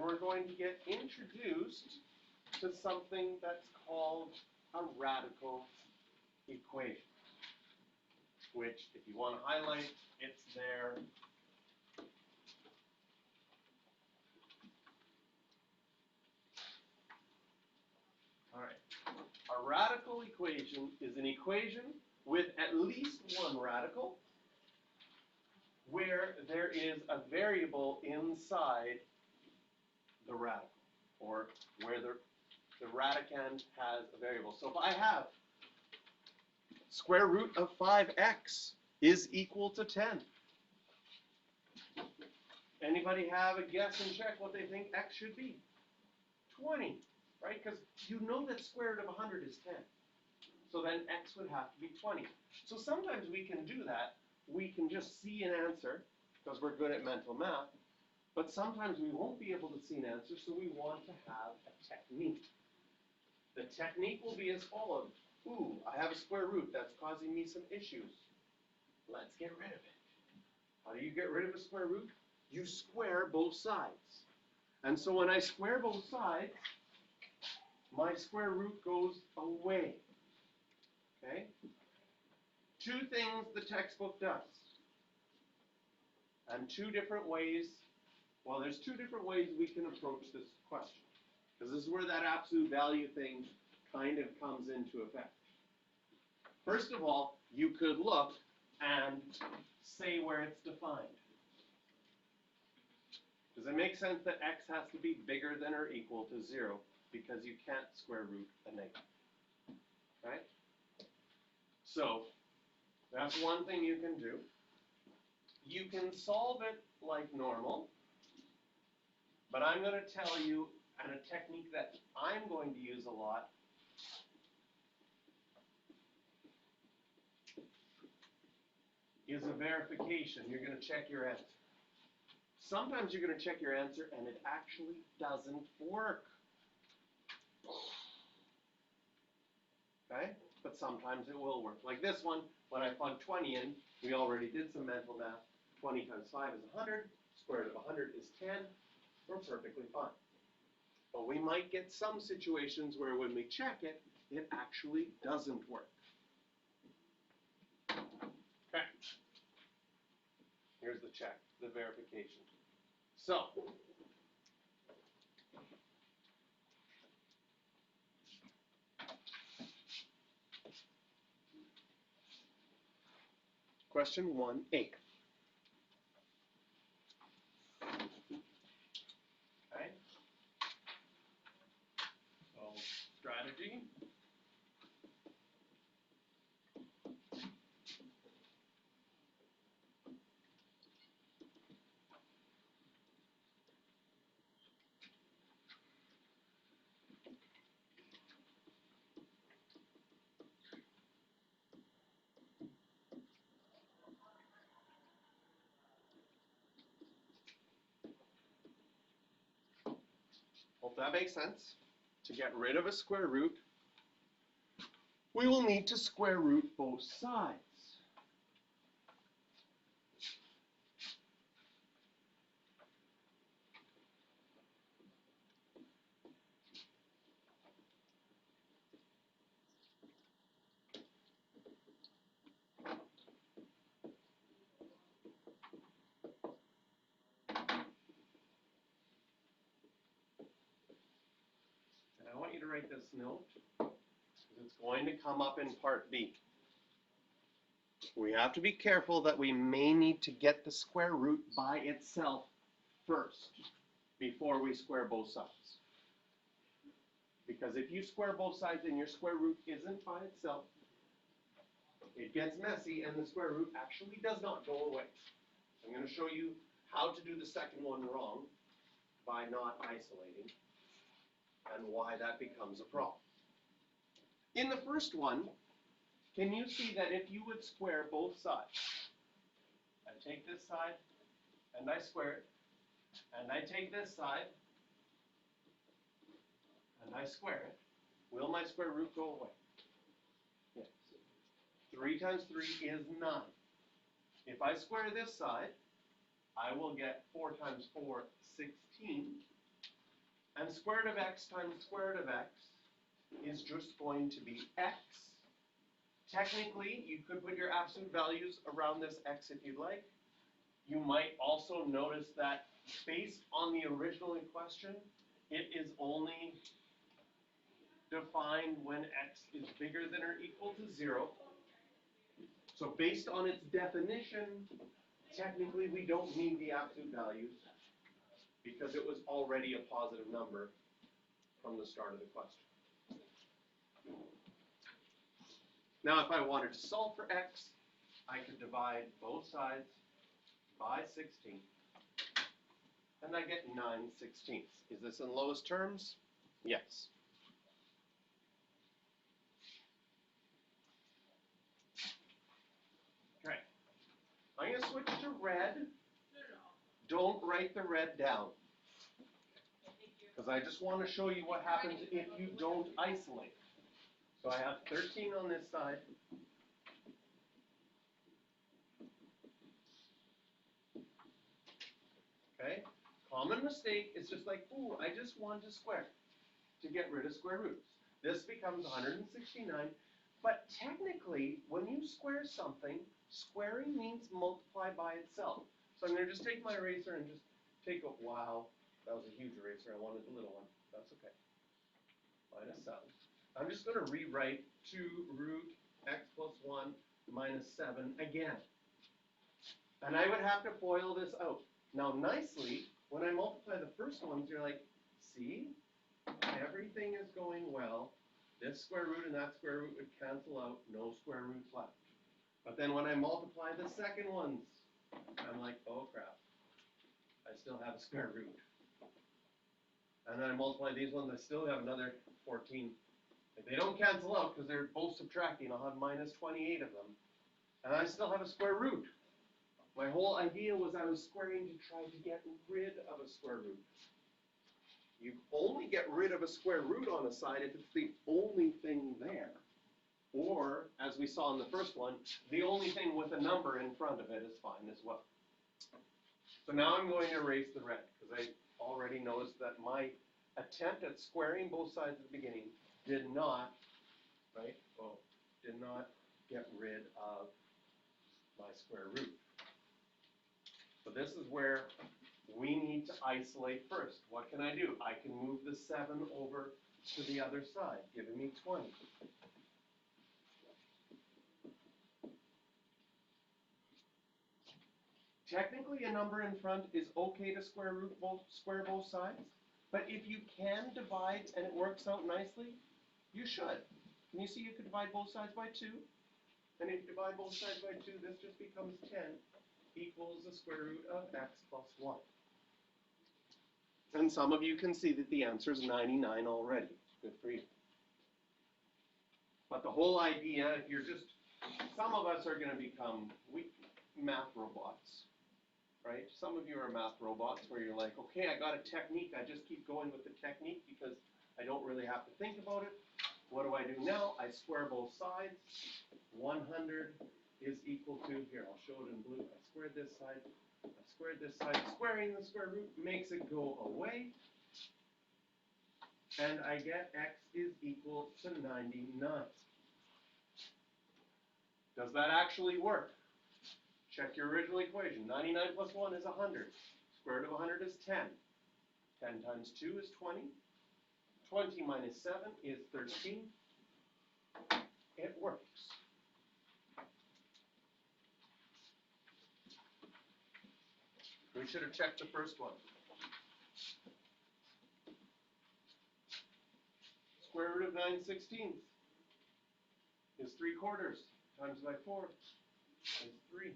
we're going to get introduced to something that's called a radical equation, which, if you want to highlight, it's there. All right. A radical equation is an equation with at least one radical where there is a variable inside the radical, or where the radicand has a variable. So if I have square root of 5x is equal to 10. Anybody have a guess and check what they think x should be? 20, right? Because you know that square root of 100 is 10. So then x would have to be 20. So sometimes we can do that. We can just see an answer because we're good at mental math. But sometimes we won't be able to see an answer, so we want to have a technique. The technique will be as follows. Ooh, I have a square root that's causing me some issues. Let's get rid of it. How do you get rid of a square root? You square both sides. And so when I square both sides, my square root goes away. Okay? Two things the textbook does. And two different ways, well, there's two different ways we can approach this question. Because this is where that absolute value thing kind of comes into effect. First of all, you could look and say where it's defined. Does it make sense that x has to be bigger than or equal to 0 because you can't square root a negative? Right? So that's one thing you can do. You can solve it like normal, but I'm going to tell you, and a technique that I'm going to use a lot, is a verification. You're going to check your answer. Sometimes you're going to check your answer and it actually doesn't work. Okay? But sometimes it will work. Like this one, when I plug 20 in, we already did some mental math. 20 times 5 is 100. Square root of 100 is 10. We're perfectly fine. But we might get some situations where when we check it, it actually doesn't work. Okay. Here's the check, the verification. So, question 1A. Okay. So, strategy. Hope that makes sense. To get rid of a square root, we will need to square root both sides. I want you to write this note, because it's going to come up in part B. We have to be careful that we may need to get the square root by itself first, before we square both sides. Because if you square both sides and your square root isn't by itself, it gets messy and the square root actually does not go away. I'm going to show you how to do the second one wrong by not isolating, and why that becomes a problem. In the first one, can you see that if you would square both sides, I take this side and I square it, and I take this side and I square it, will my square root go away? Yes. 3 times 3 is 9. If I square this side, I will get 4 times 4, 16. And square root of x times square root of x is just going to be x. Technically, you could put your absolute values around this x if you'd like. You might also notice that based on the original question, it is only defined when x is bigger than or equal to 0. So based on its definition, technically we don't need the absolute values because it was already a positive number from the start of the question. Now if I wanted to solve for x, I could divide both sides by 16, and I get 9/16. Is this in lowest terms? Yes. Okay. I'm going to switch to red. Don't write the red down, because I just want to show you what happens if you don't isolate. So I have 13 on this side. Okay? Common mistake is just like, ooh, I just want to square to get rid of square roots. This becomes 169, but technically, when you square something, squaring means multiply by itself. So I'm going to just take my eraser and just take a, wow, that was a huge eraser, I wanted the little one, that's okay. Minus 7. I'm just going to rewrite 2 root x plus 1 minus 7 again. And I would have to FOIL this out. Now nicely, when I multiply the first ones, you're like, see, everything is going well. This square root and that square root would cancel out, no square roots left. But then when I multiply the second ones, I'm like, oh crap, I still have a square root. And then I multiply these ones, I still have another 14. If they don't cancel out, because they're both subtracting, I'll have minus 28 of them. And I still have a square root. My whole idea was I was squaring to try to get rid of a square root. You only get rid of a square root on a side if it's the only thing there. Or, as we saw in the first one, the only thing with a number in front of it is fine as well. So now I'm going to erase the red, because I already noticed that my attempt at squaring both sides at the beginning did not, right? Oh, did not get rid of my square root. So this is where we need to isolate first. What can I do? I can move the 7 over to the other side, giving me 20. Technically, a number in front is okay to square both sides, but if you can divide and it works out nicely, you should. Can you see you could divide both sides by 2? And if you divide both sides by 2, this just becomes 10 equals the square root of x plus 1. And some of you can see that the answer is 99 already. Good for you. But the whole idea, if you're just, some of us are going to become math robots, right? Some of you are math robots where you're like, okay, I got a technique. I just keep going with the technique because I don't really have to think about it. What do I do now? I square both sides. 100 is equal to, here, I'll show it in blue. I squared this side. I squared this side. Squaring the square root makes it go away. And I get x is equal to 99. Does that actually work? Check your original equation. 99 plus 1 is 100. Square root of 100 is 10. 10 times 2 is 20. 20 minus 7 is 13. It works. We should have checked the first one. Square root of 9/16 is 3/4 times by 4 is 3.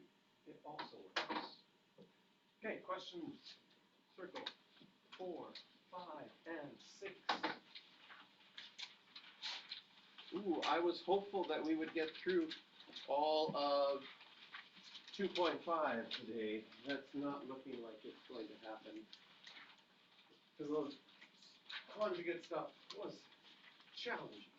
It also works. Okay, questions. Circle 4, 5, and 6. Ooh, I was hopeful that we would get through all of 2.5 today. That's not looking like it's going to happen. Because those conjugate stuff was challenging.